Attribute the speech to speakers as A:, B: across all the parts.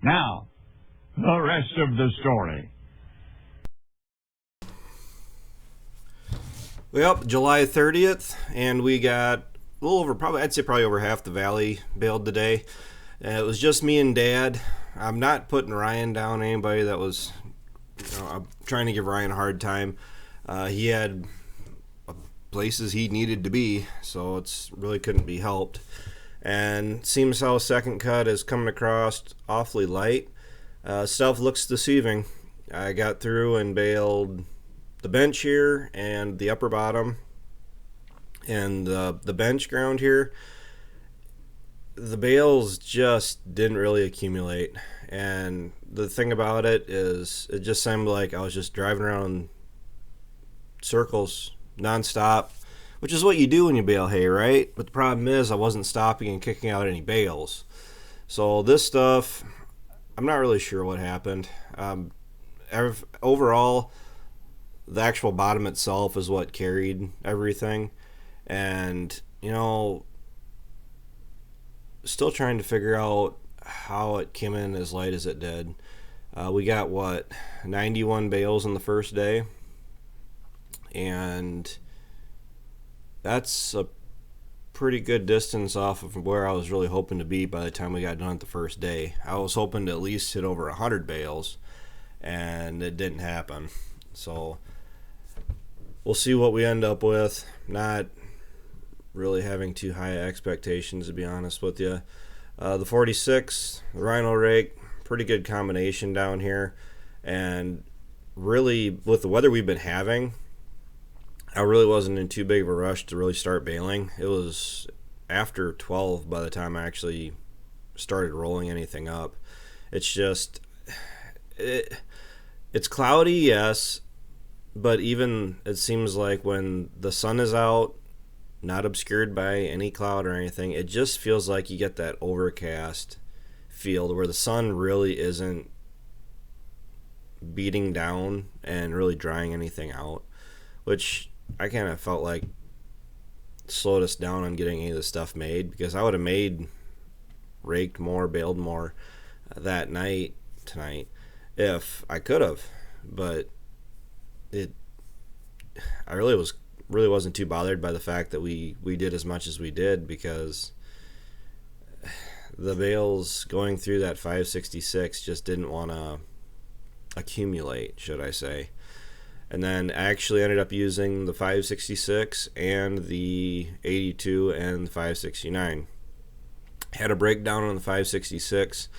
A: Now, the rest of the story.
B: Well, July 30th, and we got a little over, I'd say probably over half the valley baled today. It was just me and Dad. I'm not putting Ryan down, anybody that was, I'm trying to give Ryan a hard time. He had places he needed to be, so it's really couldn't be helped. And seems how second cut is coming across awfully light. Stuff looks deceiving. I got through and baled the bench here and the upper bottom and the bench ground here. The bales just didn't really accumulate, and the thing about it is it just seemed like I was just driving around circles nonstop, which is what you do when you bale hay, right? But the problem is I wasn't stopping and kicking out any bales. So this stuff, I'm not really sure what happened. Overall, the actual bottom itself is what carried everything, and still trying to figure out how it came in as light as it did. We got 91 bales in the first day, and that's a pretty good distance off of where I was really hoping to be by the time we got done at the first day. I was hoping to at least hit over 100 bales, and it didn't happen. So we'll see what we end up with. Not really having too high expectations, to be honest with you. The 46, the Rhino rake, pretty good combination down here. And really, with the weather we've been having, I really wasn't in too big of a rush to really start baling. It was after 12 by the time I actually started rolling anything up. It's just, it's cloudy, yes, but even it seems like when the sun is out, not obscured by any cloud or anything, it just feels like you get that overcast feel where the sun really isn't beating down and really drying anything out, which I kind of felt like slowed us down on getting any of the stuff made, because I would have raked more, baled more that night tonight if I could have, but I really wasn't too bothered by the fact that we did as much as we did, because the bales going through that 566 just didn't want to accumulate, should I say. And then I actually ended up using the 566 and the 82 and the 569. Had a breakdown on the 566.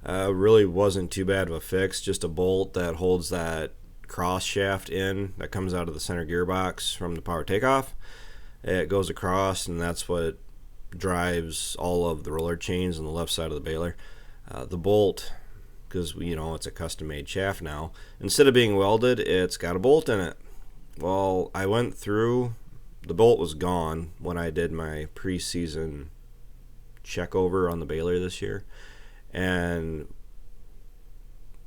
B: Really wasn't too bad of a fix, just a bolt that holds that cross shaft in that comes out of the center gearbox from the power takeoff. It goes across, and that's what drives all of the roller chains on the left side of the baler. The bolt, because it's a custom made shaft now, instead of being welded, it's got a bolt in it. Well, I went through, the bolt was gone when I did my preseason check over on the baler this year, and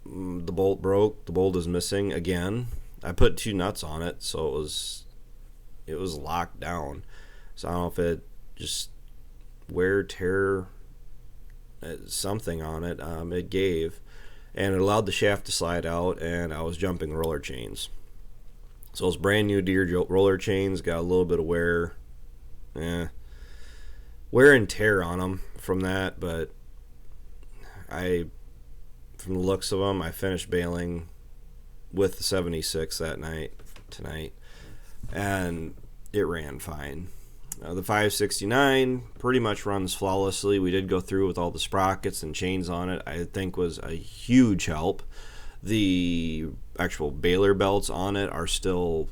B: the bolt broke. The bolt is missing again. I put 2 nuts on it, so it was locked down. So I don't know if it just wear, tear, something on it. It gave, and it allowed the shaft to slide out, and I was jumping roller chains. So those brand new Deere roller chains got a little bit of wear and tear on them from that, but from the looks of them, I finished baling with the 76 tonight, and it ran fine. The 569 pretty much runs flawlessly. We did go through with all the sprockets and chains on it. I think was a huge help. The actual baler belts on it are still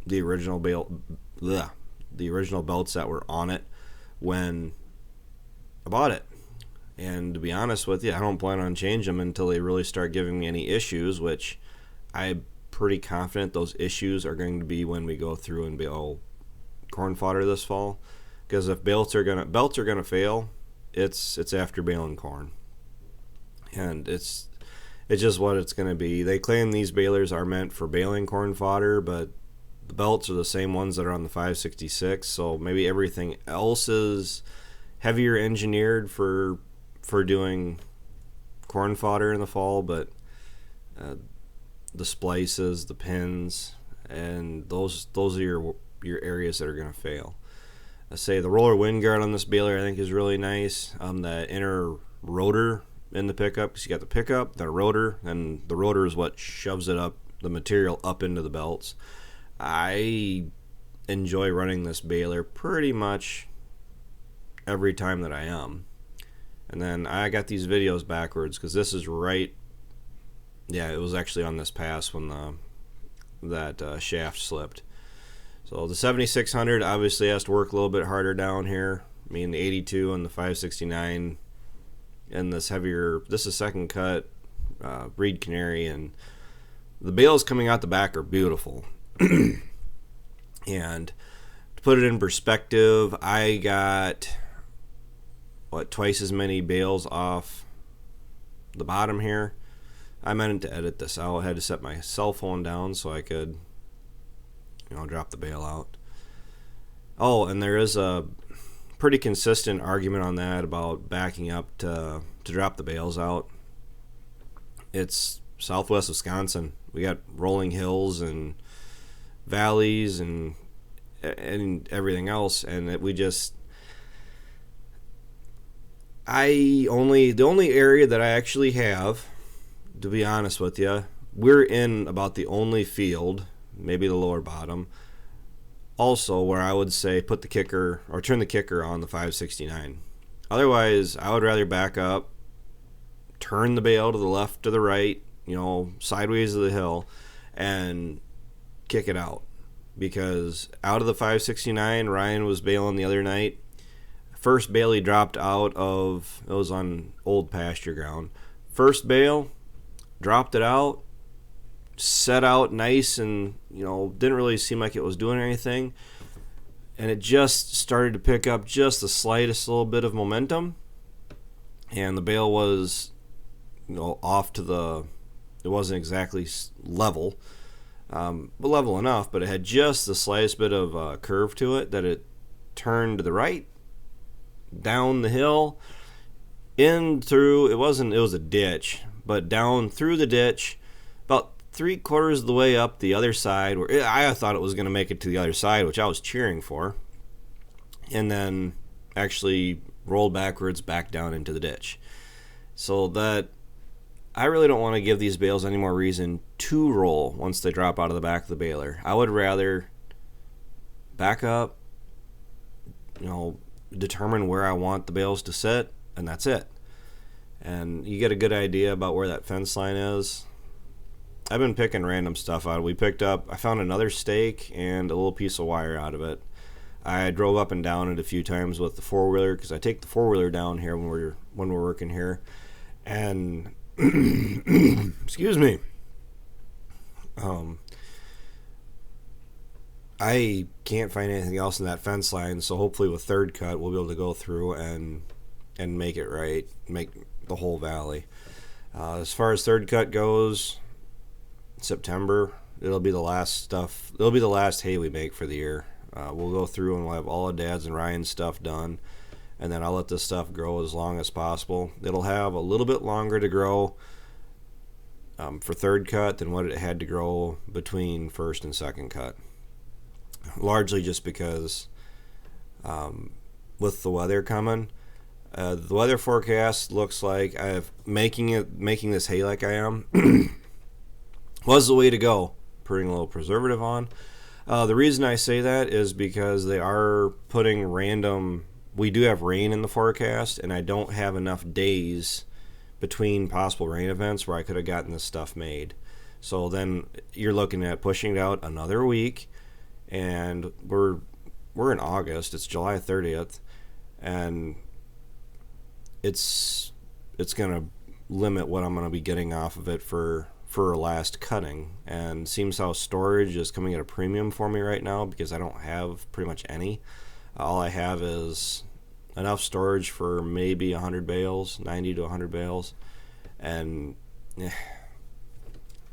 B: the original the original belts that were on it when I bought it. And to be honest with you, I don't plan on changing them until they really start giving me any issues, which I'm pretty confident those issues are going to be when we go through and bale corn fodder this fall. Because if belts are gonna fail, it's after baling corn, and it's just what it's gonna be. They claim these balers are meant for baling corn fodder, but the belts are the same ones that are on the 566. So maybe everything else is heavier engineered for doing corn fodder in the fall, but the splices, the pins, and those are your areas that are going to fail. I say the roller wind guard on this baler I think is really nice. The inner rotor in the pickup, because you got the pickup, the rotor, and the rotor is what shoves it up, the material up into the belts. I enjoy running this baler pretty much every time that I am. And then I got these videos backwards because this is right. Yeah, it was actually on this pass when that shaft slipped. So the 7600 obviously has to work a little bit harder down here. I mean, the 82 and the 569 and this heavier, this is second cut Reed Canary, and the bales coming out the back are beautiful. And to put it in perspective, I got twice as many bales off the bottom here. I meant to edit this out. I had to set my cell phone down so I could drop the bale out. Oh, and there is a pretty consistent argument on that about backing up to drop the bales out. It's southwest Wisconsin. We got rolling hills and valleys and everything else, and the only area that I actually have, to be honest with you, we're in about the only field, maybe the lower bottom, also where I would say put the kicker or turn the kicker on the 569. Otherwise, I would rather back up, turn the bale to the left to the right, sideways of the hill, and kick it out. Because out of the 569, Ryan was baling the other night. First bale he dropped out of, it was on old pasture ground. First bale, dropped it out, set out nice, and didn't really seem like it was doing anything. And it just started to pick up just the slightest little bit of momentum, and the bale was off to it wasn't exactly level, but level enough, but it had just the slightest bit of curve to it that it turned to the right, down the hill, in through, it was a ditch, but down through the ditch, about 3/4 of the way up the other side, where I thought it was going to make it to the other side, which I was cheering for, and then actually rolled backwards back down into the ditch. So that I really don't want to give these bales any more reason to roll once they drop out of the back of the baler. I would rather back up, determine where I want the bales to sit, and that's it. And you get a good idea about where that fence line is. I've been picking random stuff out. I found another stake and a little piece of wire out of it. I drove up and down it a few times with the four-wheeler, because I take the four-wheeler down here when we're working here. And excuse me. I can't find anything else in that fence line, so hopefully with third cut we'll be able to go through and make it right, make the whole valley. As far as third cut goes, September, it'll be the last hay we make for the year. We'll go through and we'll have all of Dad's and Ryan's stuff done, and then I'll let this stuff grow as long as possible. It'll have a little bit longer to grow for third cut than what it had to grow between first and second cut, largely just because with the weather coming, the weather forecast looks like making this hay like I am was the way to go, putting a little preservative on. The reason I say that is because they are putting we do have rain in the forecast, and I don't have enough days between possible rain events where I could have gotten this stuff made. So then you're looking at pushing it out another week, and we're in August. It's July 30th, and it's going to limit what I'm going to be getting off of it for last cutting. And seems how storage is coming at a premium for me right now, because I don't have pretty much any. All I have is enough storage for maybe 100 bales, 90 to 100 bales, and I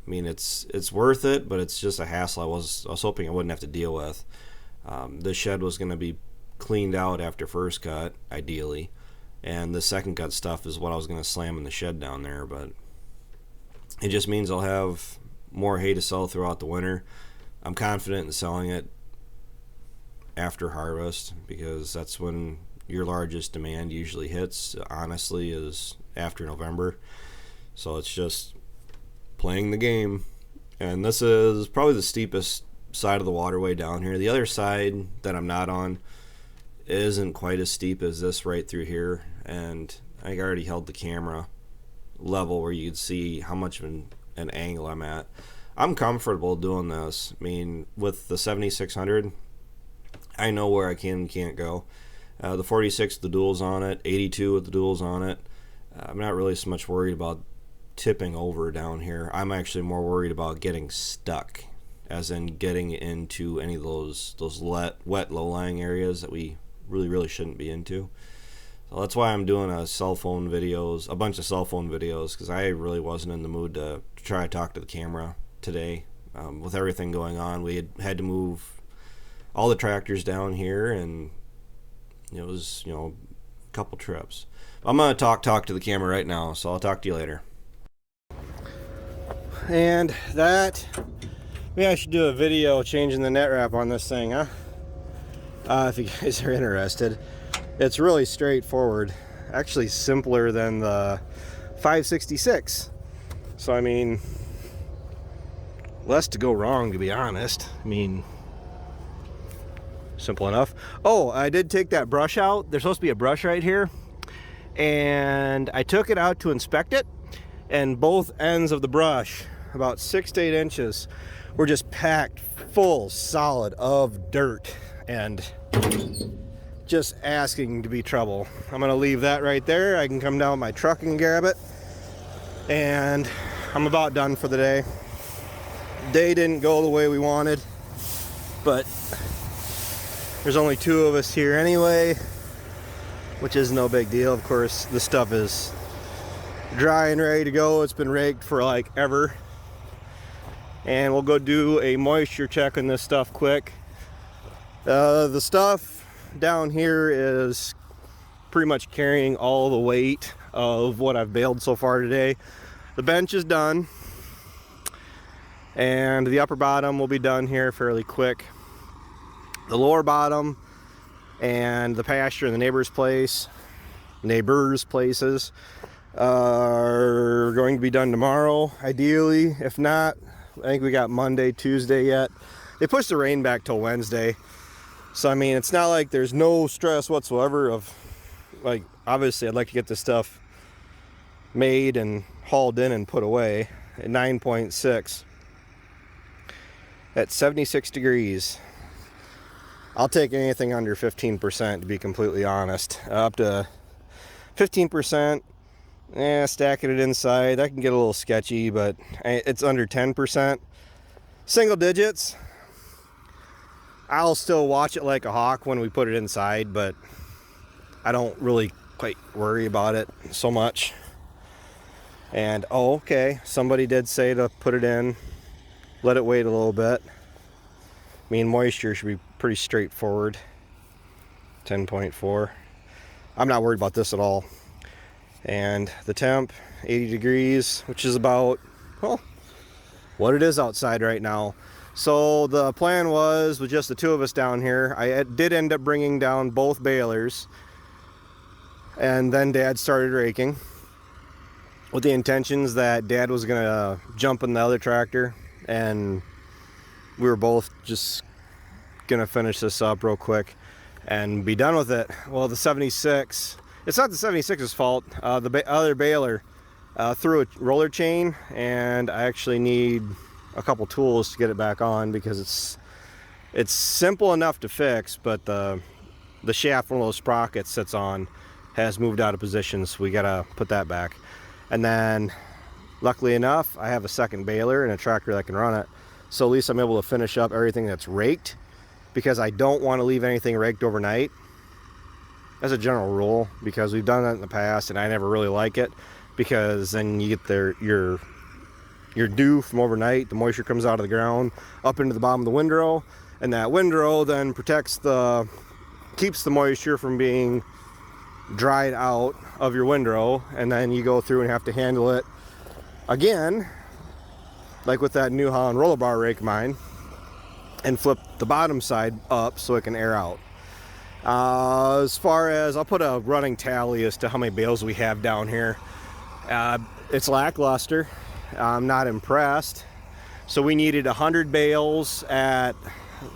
B: mean it's worth it, but it's just a hassle I was hoping I wouldn't have to deal with. The shed was going to be cleaned out after first cut, ideally, And the second cut stuff is what I was going to slam in the shed down there, but it just means I'll have more hay to sell throughout the winter. I'm confident in selling it after harvest, because that's when your largest demand usually hits, honestly, is after November. So it's just playing the game. And this is probably the steepest side of the waterway down here. The other side that I'm not on isn't quite as steep as this right through here, and I already held the camera level where you could see how much of an angle I'm at. I'm comfortable doing this. I mean, with the 7600, I know where I can and can't go. The 46 with the duals on it, 82 with the duals on it. I'm not really so much worried about tipping over down here. I'm actually more worried about getting stuck, as in getting into any of those wet low-lying areas that we really shouldn't be into. So that's why I'm doing a bunch of cell phone videos, because I really wasn't in the mood to try to talk to the camera today. With everything going on, we had to move all the tractors down here, and it was a couple trips. I'm gonna talk to the camera right now, so I'll talk to you later. And that, maybe I should do a video changing the net wrap on this thing, huh? If you guys are interested. It's really straightforward, actually simpler than the 566. So I mean, less to go wrong, to be honest. I mean, simple enough. Oh, I did take that brush out. There's supposed to be a brush right here, and I took it out to inspect it, and both ends of the brush, about 6 to 8 inches, were just packed full solid of dirt and just asking to be trouble. I'm gonna leave that right there. I can come down with my truck and grab it, and I'm about done for the day. Day didn't go the way we wanted, but there's only 2 of us here anyway, which is no big deal. Of course, the stuff is dry and ready to go. It's been raked for like ever. And we'll go do a moisture check on this stuff quick. The stuff down here is pretty much carrying all the weight of what I've baled so far today. The bench is done, and the upper bottom will be done here fairly quick. The lower bottom and the pasture in the neighbors' places are going to be done tomorrow, ideally. If not, I think we got Monday, Tuesday yet. They pushed the rain back till Wednesday. So I mean, it's not like there's no stress whatsoever of, like, obviously I'd like to get this stuff made and hauled in and put away at 9.6 at 76 degrees. I'll take anything under 15%, to be completely honest. Up to 15%, stacking it inside, that can get a little sketchy, but it's under 10%. Single digits, I'll still watch it like a hawk when we put it inside, but I don't really quite worry about it so much. And oh, okay, somebody did say to put it in, let it wait a little bit. I mean, moisture should be pretty straightforward. 10.4. I'm not worried about this at all. And the temp, 80 degrees, which is about, well, what it is outside right now. So the plan was, with just the 2 of us down here, I did end up bringing down both balers, and then Dad started raking with the intentions that Dad was gonna jump in the other tractor, and we were both just gonna finish this up real quick and be done with it. Well, the 76, it's not the 76's fault. The other baler threw a roller chain, and I actually need a couple tools to get it back on, because it's simple enough to fix, but the shaft one of those sprockets that's on has moved out of position, so we gotta put that back. And then luckily enough, I have a second baler and a tractor that can run it, so at least I'm able to finish up everything that's raked, because I don't want to leave anything raked overnight as a general rule, because we've done that in the past and I never really like it, because then you get your dew from overnight, the moisture comes out of the ground up into the bottom of the windrow, and that windrow then keeps the moisture from being dried out of your windrow, and then you go through and have to handle it again, like with that New Holland roller bar rake of mine, and flip the bottom side up so it can air out. As far as, I'll put a running tally as to how many bales we have down here. It's lackluster. I'm not impressed. So we needed 100 bales at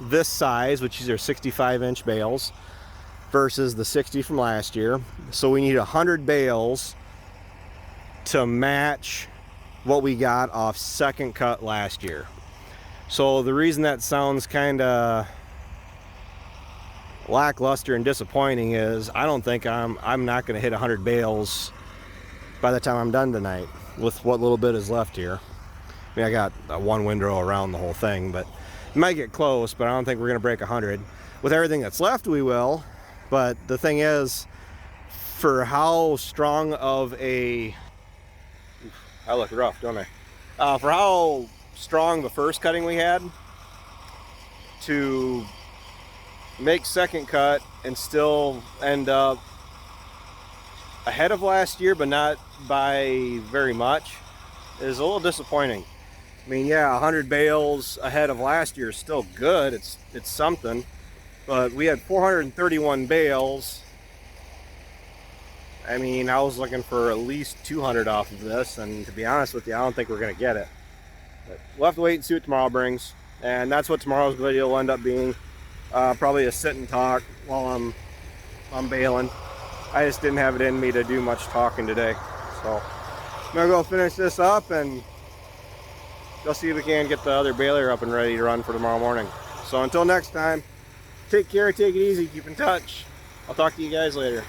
B: this size, which these are 65-inch bales, versus the 60 from last year. So we need 100 bales to match what we got off second cut last year. So the reason that sounds kind of lackluster and disappointing is I don't think I'm not going to hit 100 bales by the time I'm done tonight with what little bit is left here. I mean, I got one windrow around the whole thing, but it might get close, but I don't think we're going to break 100. With everything that's left, we will. But the thing is, for how strong of a... I look rough, don't I? For how strong the first cutting we had, to make second cut and still end up ahead of last year, but not by very much, is a little disappointing. I mean, yeah, 100 bales ahead of last year is still good. It's something. But we had 431 bales. I mean, I was looking for at least 200 off of this, and to be honest with you, I don't think we're going to get it. But we'll have to wait and see what tomorrow brings. And that's what tomorrow's video will end up being. Probably a sit and talk while I'm baling. I just didn't have it in me to do much talking today. So I'm going to go finish this up and go see if we can get the other baler up and ready to run for tomorrow morning. So until next time, take care, take it easy, keep in touch. I'll talk to you guys later.